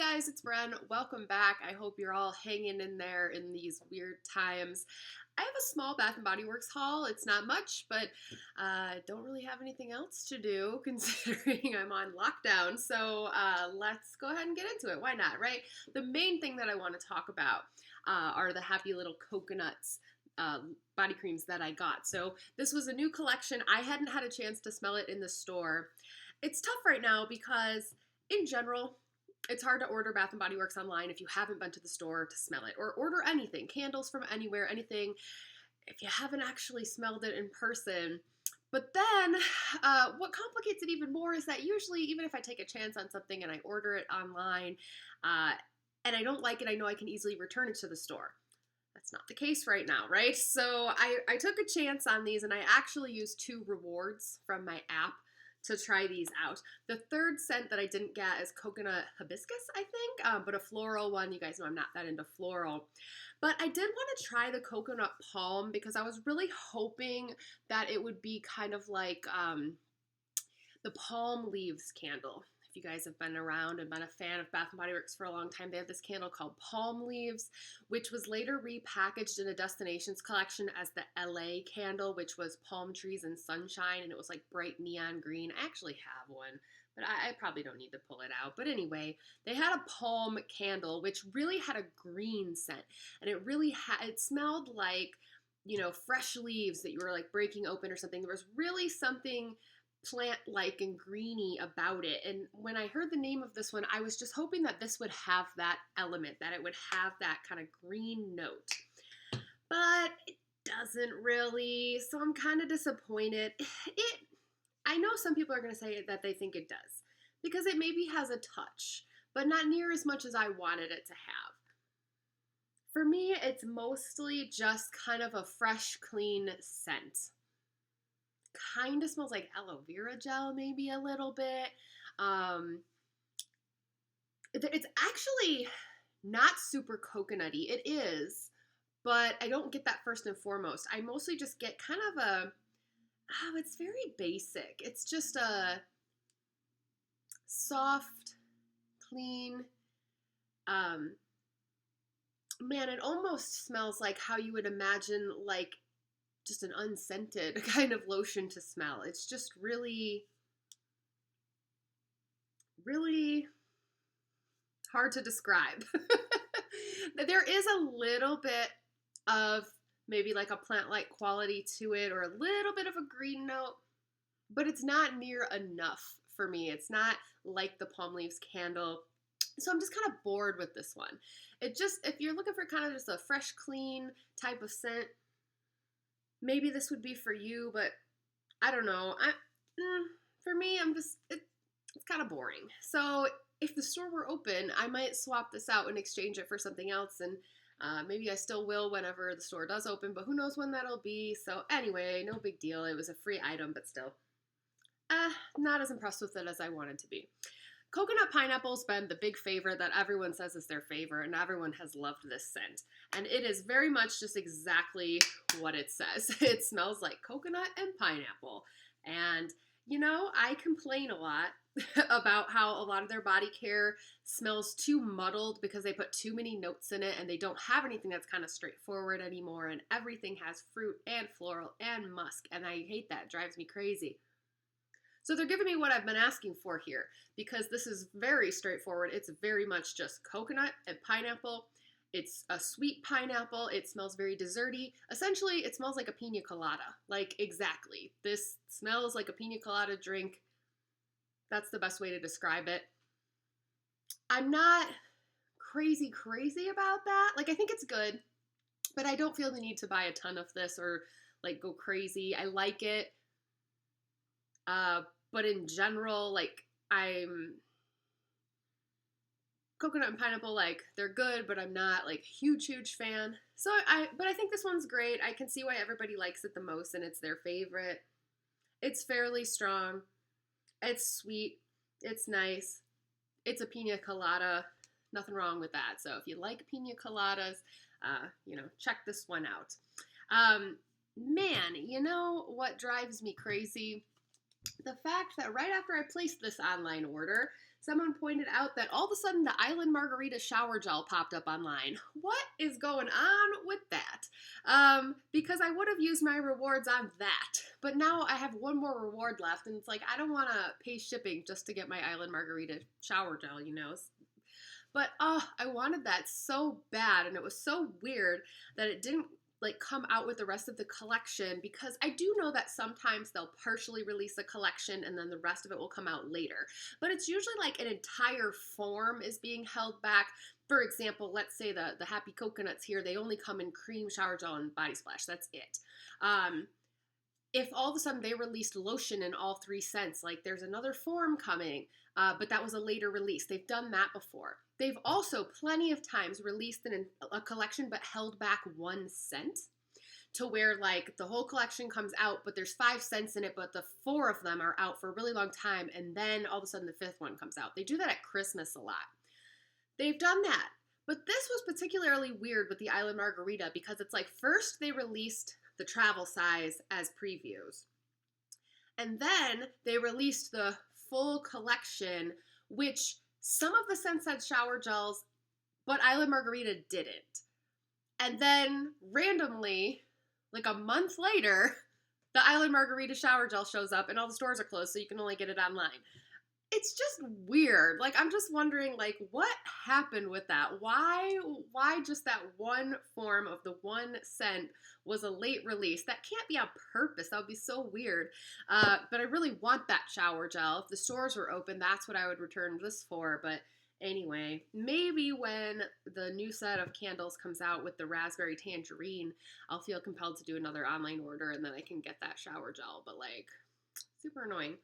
guys, it's Bren. Welcome back. I hope you're all hanging in there in these weird times. I have a small Bath & Body Works haul. It's not much, but don't really have anything else to do considering I'm on lockdown. So let's go ahead and get into it. Why not, right? The main thing that I want to talk about are the Happy Little Coconuts body creams that I got. So this was a new collection. I hadn't had a chance to smell it in the store. It's tough right now because in general, it's hard to order Bath & Body Works online if you haven't been to the store to smell it, or order anything, candles from anywhere, anything, if you haven't actually smelled it in person. But then what complicates it even more is that usually, even if I take a chance on something and I order it online and I don't like it, I know I can easily return it to the store. That's not the case right now, right? So I took a chance on these, and I actually used 2 rewards from my app to try these out. The third scent that I didn't get is coconut hibiscus, I think, but a floral one. You guys know I'm not that into floral. But I did want to try the coconut palm because I was really hoping that it would be kind of like the palm leaves candle. If you guys have been around and been a fan of Bath & Body Works for a long time, they have this candle called Palm Leaves, which was later repackaged in a Destinations collection as the LA candle, which was palm trees and sunshine, and it was like bright neon green. I actually have one, but I probably don't need to pull it out. But anyway, they had a palm candle, which really had a green scent, and it smelled like, you know, fresh leaves that you were like breaking open or something. There was really something plant-like and greeny about it. And when I heard the name of this one, I was just hoping that this would have that element, that it would have that kind of green note. But it doesn't really, so I'm kind of disappointed. I know some people are going to say that they think it does, because it maybe has a touch, but not near as much as I wanted it to have. For me, it's mostly just kind of a fresh, clean scent. Kind of smells like aloe vera gel, maybe a little bit. It's actually not super coconutty. It is, but I don't get that first and foremost. I mostly just get kind of it's very basic. It's just a soft, clean, man, it almost smells like how you would imagine like just an unscented kind of lotion to smell. It's just really, really hard to describe. There is a little bit of maybe like a plant-like quality to it, or a little bit of a green note, but it's not near enough for me. It's not like the palm leaves candle. So I'm just kind of bored with this one. It just, if you're looking for kind of just a fresh, clean type of scent, maybe this would be for you, but I don't know. For me, it's kind of boring. So if the store were open, I might swap this out and exchange it for something else, and maybe I still will whenever the store does open, but who knows when that'll be. So anyway, no big deal. It was a free item, but still, not as impressed with it as I wanted to be. Coconut pineapple's been the big favorite that everyone says is their favorite, and everyone has loved this scent. And it is very much just exactly what it says. It smells like coconut and pineapple. And, you know, I complain a lot about how a lot of their body care smells too muddled because they put too many notes in it, and they don't have anything that's kind of straightforward anymore, and everything has fruit and floral and musk, and I hate that. It drives me crazy. So they're giving me what I've been asking for here, because this is very straightforward. It's very much just coconut and pineapple. It's a sweet pineapple. It smells very desserty. Essentially, it smells like a pina colada. Like, exactly. This smells like a pina colada drink. That's the best way to describe it. I'm not crazy about that. Like, I think it's good, but I don't feel the need to buy a ton of this or, like, go crazy. I like it. But in general, like, coconut and pineapple, like, they're good, but I'm not, like, huge fan. But I think this one's great. I can see why everybody likes it the most, and it's their favorite. It's fairly strong. It's sweet. It's nice. It's a pina colada. Nothing wrong with that. So if you like pina coladas, check this one out. Man, you know what drives me crazy? The fact that right after I placed this online order, someone pointed out that all of a sudden the Island Margarita shower gel popped up online. What is going on with that? Because I would have used my rewards on that, but now I have one more reward left, and it's like I don't want to pay shipping just to get my Island Margarita shower gel, you know? But I wanted that so bad, and it was so weird that it didn't like come out with the rest of the collection, because I do know that sometimes they'll partially release a collection and then the rest of it will come out later. But it's usually like an entire form is being held back. For example, let's say the Happy Coconuts here, they only come in cream, shower gel, and body splash. That's it. If all of a sudden they released lotion in all 3 scents, like there's another form coming, but that was a later release. They've done that before. They've also plenty of times released a collection but held back 1 scent, to where like the whole collection comes out, but there's 5 scents in it, but the 4 of them are out for a really long time, and then all of a sudden the 5th one comes out. They do that at Christmas a lot. They've done that. But this was particularly weird with the Island Margarita, because it's like first they released the travel size as previews, and then they released the full collection, which some of the scents had shower gels, but Island Margarita didn't. And then randomly, like a month later, the Island Margarita shower gel shows up and all the stores are closed, so you can only get it online. It's just weird. Like, I'm just wondering, like, what happened with that? Why just that one form of the 1 scent was a late release? That can't be on purpose. That would be so weird. But I really want that shower gel. If the stores were open, that's what I would return this for. But anyway, maybe when the new set of candles comes out with the raspberry tangerine, I'll feel compelled to do another online order, and then I can get that shower gel. But, like, super annoying.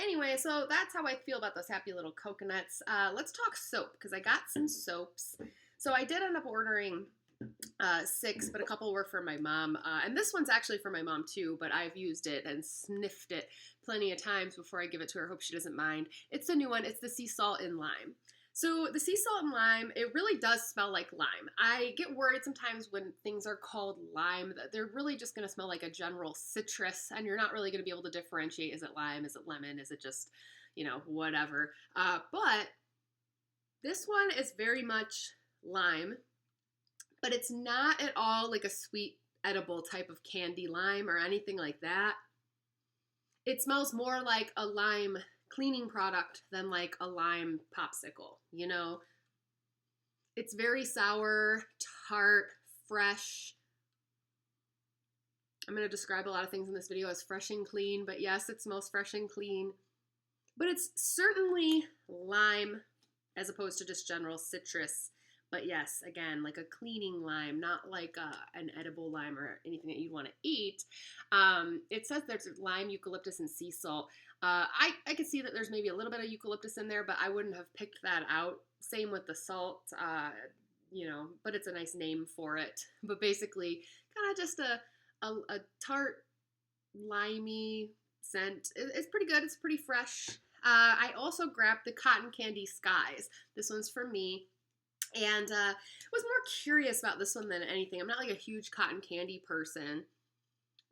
Anyway, so that's how I feel about those happy little coconuts. Let's talk soap, because I got some soaps. So I did end up ordering 6, but a couple were for my mom. And this one's actually for my mom too, but I've used it and sniffed it plenty of times before I give it to her. Hope she doesn't mind. It's a new one. It's the sea salt and lime. So the sea salt and lime, it really does smell like lime. I get worried sometimes when things are called lime that they're really just going to smell like a general citrus, and you're not really going to be able to differentiate, is it lime, is it lemon, is it just, you know, whatever. But this one is very much lime, but it's not at all like a sweet edible type of candy lime or anything like that. It smells more like a lime cleaning product than like a lime popsicle, you know? It's very sour, tart, fresh. I'm going to describe a lot of things in this video as fresh and clean, but yes, it smells fresh and clean. But it's certainly lime as opposed to just general citrus. But yes, again, like a cleaning lime, not like an edible lime or anything that you'd want to eat. It says there's lime, eucalyptus, and sea salt. I could see that there's maybe a little bit of eucalyptus in there, but I wouldn't have picked that out. Same with the salt, you know, but it's a nice name for it. But basically, kind of just a tart, limey scent. It's pretty good. It's pretty fresh. I also grabbed the Cotton Candy Skies. This one's for me. And was more curious about this one than anything. I'm not like a huge cotton candy person.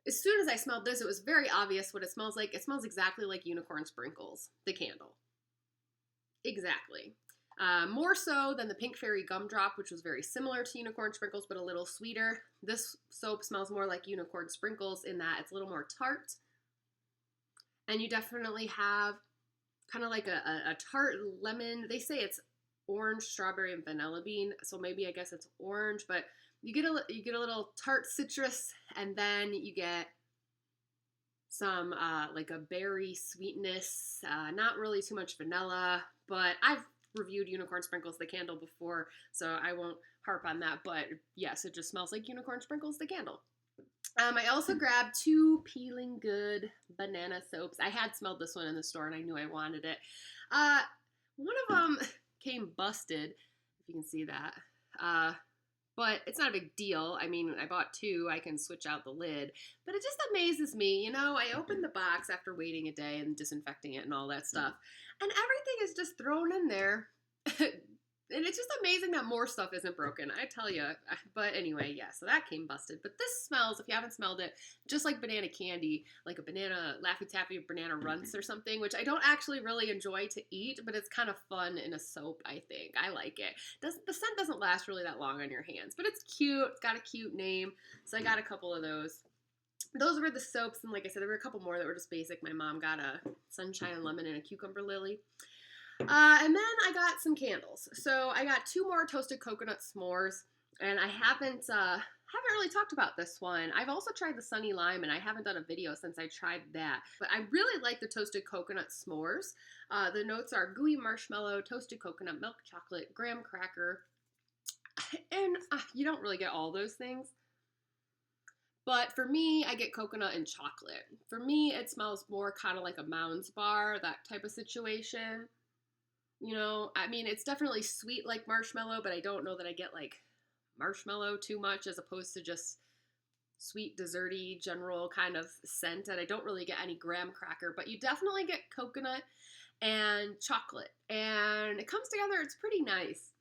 As soon as I smelled this, it was very obvious what it smells like. It smells exactly like Unicorn Sprinkles, the candle. Exactly. More so than the Pink Fairy Gumdrop, which was very similar to Unicorn Sprinkles, but a little sweeter. This soap smells more like Unicorn Sprinkles in that it's a little more tart. And you definitely have kind of like a tart lemon. They say it's orange, strawberry, and vanilla bean, so maybe I guess it's orange, but you get a little tart citrus, and then you get some like a berry sweetness, not really too much vanilla, but I've reviewed Unicorn Sprinkles the candle before, so I won't harp on that, but yes, it just smells like Unicorn Sprinkles the candle. I also grabbed 2 Peeling Good banana soaps. I had smelled this one in the store and I knew I wanted it. One of them came busted, if you can see that. But it's not a big deal. I mean, I bought 2. I can switch out the lid. But it just amazes me. You know, I opened the box after waiting a day and disinfecting it and all that stuff. And everything is just thrown in there And it's just amazing that more stuff isn't broken, I tell you. But anyway, yeah, so that came busted. But this smells, if you haven't smelled it, just like banana candy, like a banana Laffy Taffy banana runts or something, which I don't actually really enjoy to eat, but it's kind of fun in a soap, I think. I like it. The scent doesn't last really that long on your hands, but it's cute. It's got a cute name, so I got a couple of those. Those were the soaps, and like I said, there were a couple more that were just basic. My mom got a sunshine lemon and a cucumber lily. And then I got some candles. So I got 2 more toasted coconut s'mores, and I haven't really talked about this one. I've also tried the Sunny Lime, and I haven't done a video since I tried that. But I really like the toasted coconut s'mores. The notes are gooey marshmallow, toasted coconut, milk chocolate, graham cracker, and you don't really get all those things. But for me, I get coconut and chocolate. For me, it smells more kind of like a Mounds bar, that type of situation. You know, I mean, it's definitely sweet like marshmallow, but I don't know that I get like marshmallow too much as opposed to just sweet, desserty, general kind of scent. And I don't really get any graham cracker, but you definitely get coconut and chocolate. And it comes together, it's pretty nice.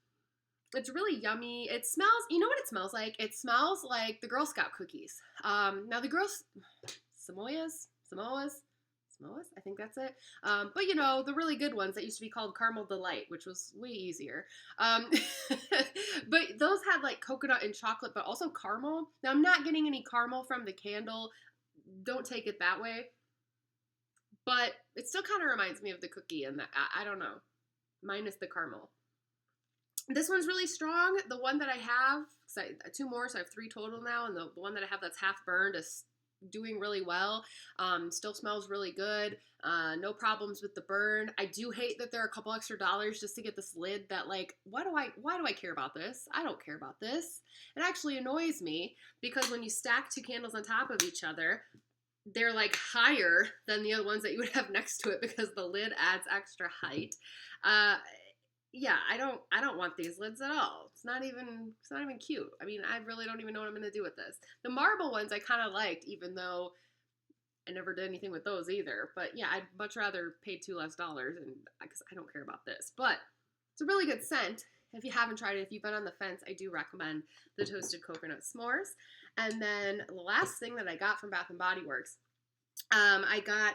It's really yummy. It smells, you know what it smells like? It smells like the Girl Scout cookies. Now the Samoas, I think that's it. But you know, the really good ones that used to be called Caramel Delight, which was way easier. But those had like coconut and chocolate, but also caramel. Now I'm not getting any caramel from the candle. Don't take it that way. But it still kind of reminds me of the cookie, and I don't know, minus the caramel. This one's really strong. The one that I have, 2 more, so I have 3 total now, and the one that I have that's half burned is doing really well. Still smells really good. No problems with the burn. I do hate that there are a couple extra dollars just to get this lid that, like, why do I care about this? I don't care about this. It actually annoys me because when you stack 2 candles on top of each other, they're like higher than the other ones that you would have next to it because the lid adds extra height. Yeah, I don't want these lids at all. It's not even cute. I mean, I really don't even know what I'm going to do with this. The marble ones I kind of liked, even though I never did anything with those either. But yeah, I'd much rather pay 2 less dollars, and because I don't care about this. But it's a really good scent. If you haven't tried it, if you've been on the fence, I do recommend the toasted coconut s'mores. And then the last thing that I got from Bath and Body Works, I got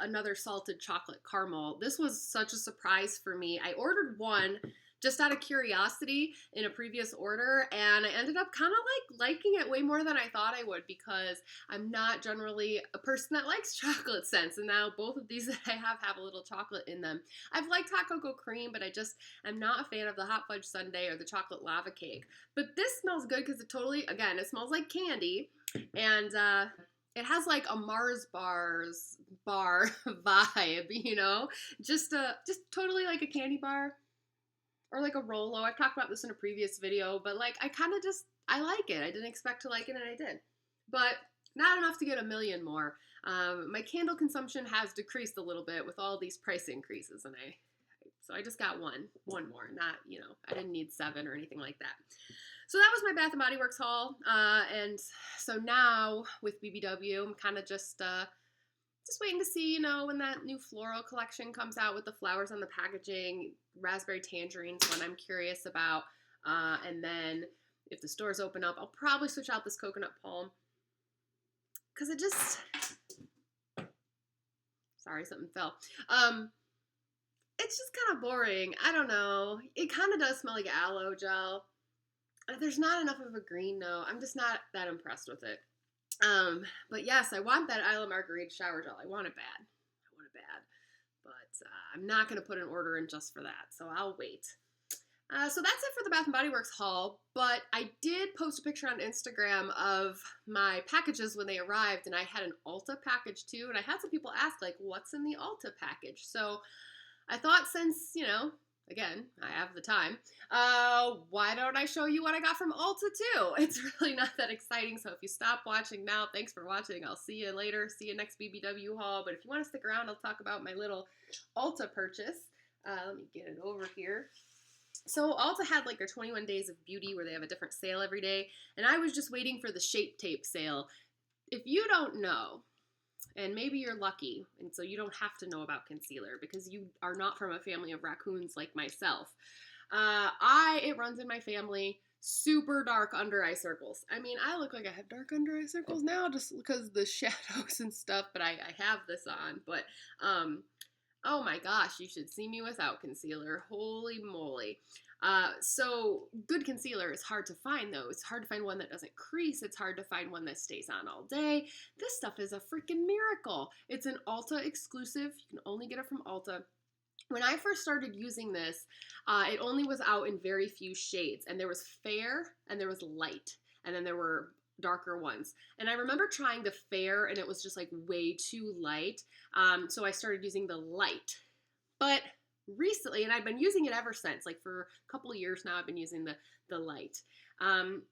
another salted chocolate caramel. This was such a surprise for me. I ordered one just out of curiosity in a previous order, and I ended up kind of like liking it way more than I thought I would because I'm not generally a person that likes chocolate scents, and now both of these that I have a little chocolate in them. I've liked hot cocoa cream, but I'm not a fan of the hot fudge sundae or the chocolate lava cake. But this smells good because it smells like candy, and it has like a Mars bars bar vibe, you know, just totally like a candy bar or like a Rolo. I've talked about this in a previous video, but like I like it. I didn't expect to like it, and I did, but not enough to get a million more. My candle consumption has decreased a little bit with all these price increases, and so I just got one more. Not, you know, I didn't need 7 or anything like that. So that was my Bath & Body Works haul, and so now with BBW, I'm kind of just waiting to see, you know, when that new floral collection comes out with the flowers on the packaging. Raspberry tangerines one I'm curious about, and then if the stores open up, I'll probably switch out this coconut palm, because sorry, something fell. It's just kind of boring. I don't know. It kind of does smell like aloe gel. There's not enough of a green note. I'm just not that impressed with it. But yes, I want that Isla Margarita shower gel. I want it bad. But I'm not going to put an order in just for that, so I'll wait. So that's it for the Bath & Body Works haul, but I did post a picture on Instagram of my packages when they arrived, and I had an Ulta package too, and I had some people ask, like, what's in the Ulta package? So I thought, since, you know, again, I have the time, why don't I show you what I got from Ulta too? It's really not that exciting, so if you stop watching now, thanks for watching. I'll see you later. See you next BBW haul, but if you want to stick around, I'll talk about my little Ulta purchase. Let me get it over here. So Ulta had like their 21 Days of Beauty where they have a different sale every day, and I was just waiting for the Shape Tape sale. If you don't know, and maybe you're lucky, and so you don't have to know about concealer because you are not from a family of raccoons like myself. It runs in my family. Super dark under eye circles. I mean, I look like I have dark under eye circles now just because of the shadows and stuff, but I have this on. But, oh my gosh, you should see me without concealer. Holy moly. So good concealer is hard to find though. It's hard to find one that doesn't crease. It's hard to find one that stays on all day. This stuff is a freaking miracle. It's an Ulta exclusive. You can only get it from Ulta. When I first started using this, it only was out in very few shades, and there was fair and there was light, and then there were darker ones. And I remember trying the fair, and it was just like way too light, so I started using the light. But recently, and I've been using it ever since, like for a couple of years now, I've been using the light.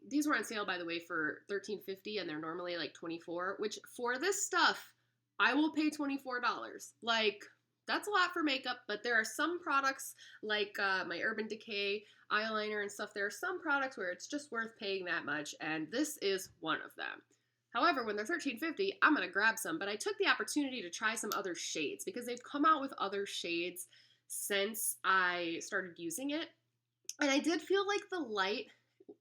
These were on sale, by the way, for $13.50, and they're normally like $24, which for this stuff, I will pay $24. Like, that's a lot for makeup, but there are some products like my Urban Decay eyeliner and stuff. There are some products where it's just worth paying that much, and this is one of them. However, when they're $13.50, I'm going to grab some, but I took the opportunity to try some other shades because they've come out with other shades since I started using it, and I did feel like the light,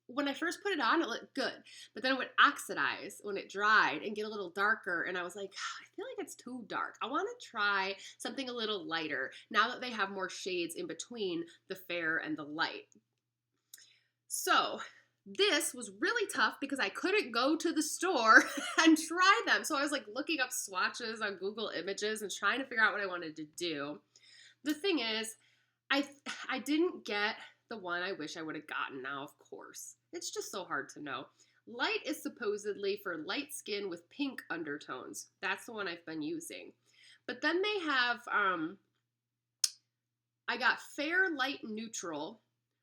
when I first put it on, it looked good, but then it would oxidize when it dried and get a little darker, and I was like, I feel like it's too dark. I want to try something a little lighter now that they have more shades in between the fair and the light. So this was really tough because I couldn't go to the store and try them, so I was like looking up swatches on Google Images and trying to figure out what I wanted to do. The thing is, I didn't get the one I wish I would have gotten now, of course. It's just so hard to know. Light is supposedly for light skin with pink undertones. That's the one I've been using. But then they have, I got Fair Light Neutral,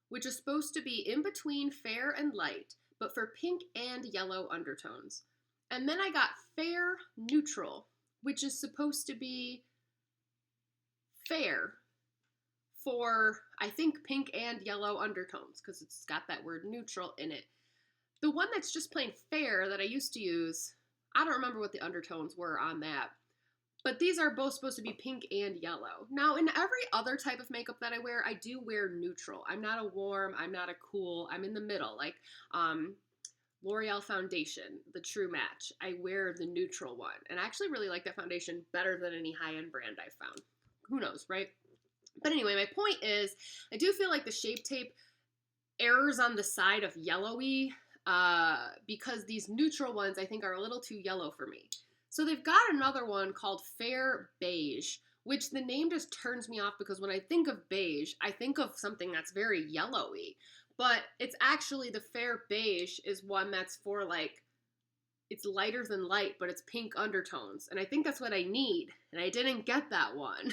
which is supposed to be in between fair and light, but for pink and yellow undertones. And then I got Fair Neutral, which is supposed to be fair for, I think, pink and yellow undertones, because it's got that word neutral in it. The one that's just plain fair that I used to use, I don't remember what the undertones were on that, but these are both supposed to be pink and yellow. Now, in every other type of makeup that I wear, I do wear neutral. I'm not a warm, I'm not a cool, I'm in the middle, like L'Oreal foundation, the True Match. I wear the neutral one, and I actually really like that foundation better than any high-end brand I've found. Who knows, right? But anyway, my point is, I do feel like the Shape Tape errs on the side of yellowy because these neutral ones I think are a little too yellow for me. So they've got another one called Fair Beige, which the name just turns me off because when I think of beige, I think of something that's very yellowy. But it's actually the Fair Beige is one that's for like, it's lighter than light, but it's pink undertones. And I think that's what I need. And I didn't get that one.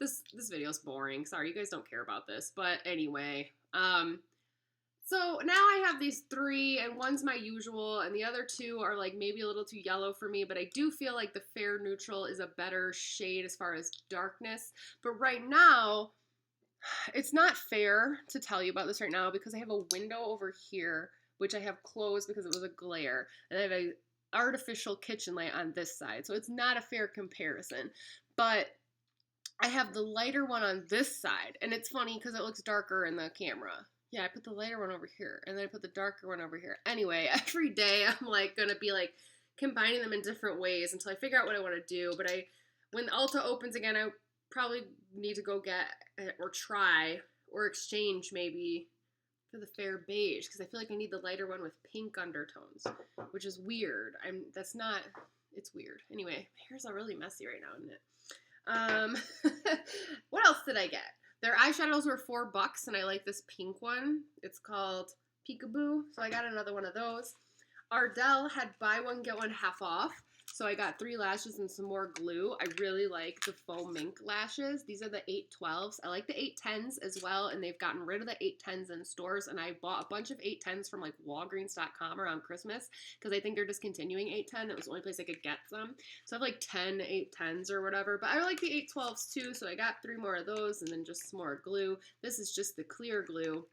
This video's boring. Sorry, you guys don't care about this. But anyway, so now I have these three, and one's my usual, and the other two are like maybe a little too yellow for me, but I do feel like the Fair Neutral is a better shade as far as darkness. But right now, it's not fair to tell you about this right now because I have a window over here which I have closed because it was a glare, and I have an artificial kitchen light on this side, so it's not a fair comparison. But I have the lighter one on this side, and it's funny because it looks darker in the camera. Yeah, I put the lighter one over here, and then I put the darker one over here. Anyway, every day I'm like gonna be like combining them in different ways until I figure out what I want to do. But when Ulta opens again, I probably need to go get or try or exchange maybe for the Fair Beige, because I feel like I need the lighter one with pink undertones, which is weird. It's weird. Anyway, my hair's all really messy right now, isn't it? What else did I get? Their eyeshadows were $4, and I like this pink one. It's called Peekaboo, so I got another one of those. Ardell had buy one, get one half off, so I got 3 lashes and some more glue. I really like the faux mink lashes. These are the 812s. I like the 810s as well, and they've gotten rid of the 810s in stores, and I bought a bunch of 810s from like Walgreens.com around Christmas because I think they're discontinuing 810. It was the only place I could get them. So I have like 10 810s or whatever, but I like the 812s too, so I got 3 more of those and then just some more glue. This is just the clear glue.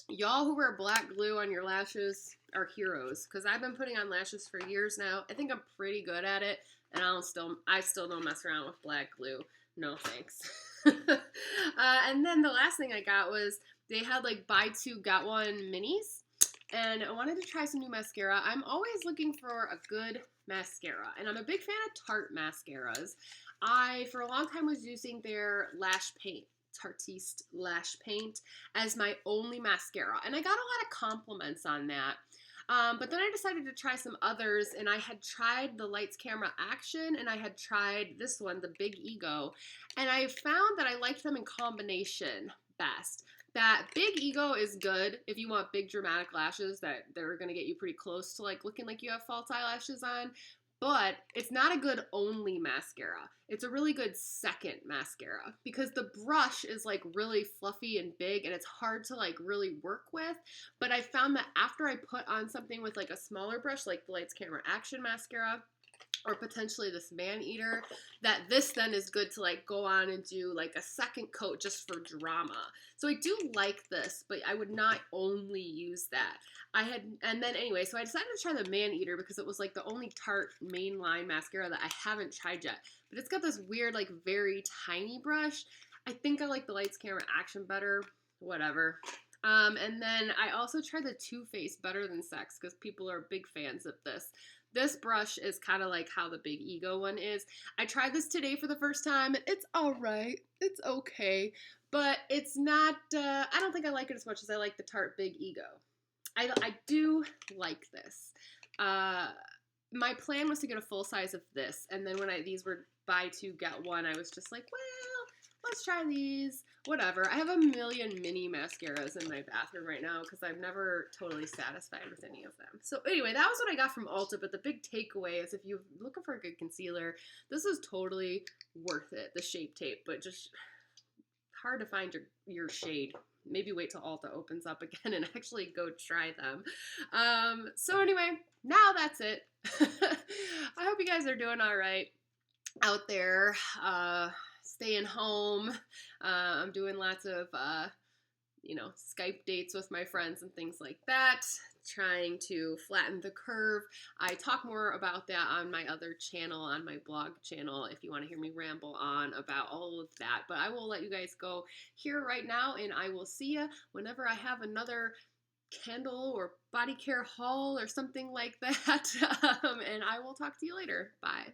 Y'all who wear black glue on your lashes are heroes, because I've been putting on lashes for years now. I think I'm pretty good at it, and I still don't mess around with black glue. No thanks. And then the last thing I got was they had like buy two get one minis, and I wanted to try some new mascara. I'm always looking for a good mascara, and I'm a big fan of Tarte mascaras. I for a long time was using their lash paint. Tartiste lash paint as my only mascara, and I got a lot of compliments on that. But then I decided to try some others, and I had tried the Lights Camera Action, and I had tried this one, the Big Ego, and I found that I liked them in combination best. That Big Ego is good if you want big dramatic lashes that they're going to get you pretty close to like looking like you have false eyelashes on, but it's not a good only mascara. It's a really good second mascara because the brush is like really fluffy and big and it's hard to like really work with. But I found that after I put on something with like a smaller brush, like the Lights Camera Action mascara, or potentially this man eater, that this then is good to like go on and do like a second coat just for drama. So I do like this, but I would not only use that. And then anyway, so I decided to try the man eater because it was like the only Tarte mainline mascara that I haven't tried yet. But it's got this weird like very tiny brush. I think I like the Lights Camera Action better, whatever. And then I also tried the Too Faced Better Than Sex because people are big fans of this. This brush is kind of like how the Big Ego one is. I tried this today for the first time, and it's alright. It's okay. But it's not, I don't think I like it as much as I like the Tarte Big Ego. I do like this. My plan was to get a full size of this, and then when these were buy two, get one, I was just like, well, let's try these. Whatever. I have a million mini mascaras in my bathroom right now because I'm never totally satisfied with any of them. So anyway, that was what I got from Ulta, but the big takeaway is if you're looking for a good concealer, this is totally worth it, the Shape Tape, but just hard to find your shade. Maybe wait till Ulta opens up again and actually go try them. So anyway, now that's it. I hope you guys are doing all right out there. Staying home. I'm doing lots of, Skype dates with my friends and things like that, trying to flatten the curve. I talk more about that on my other channel, on my blog channel, if you want to hear me ramble on about all of that. But I will let you guys go here right now, and I will see you whenever I have another candle or body care haul or something like that. And I will talk to you later. Bye.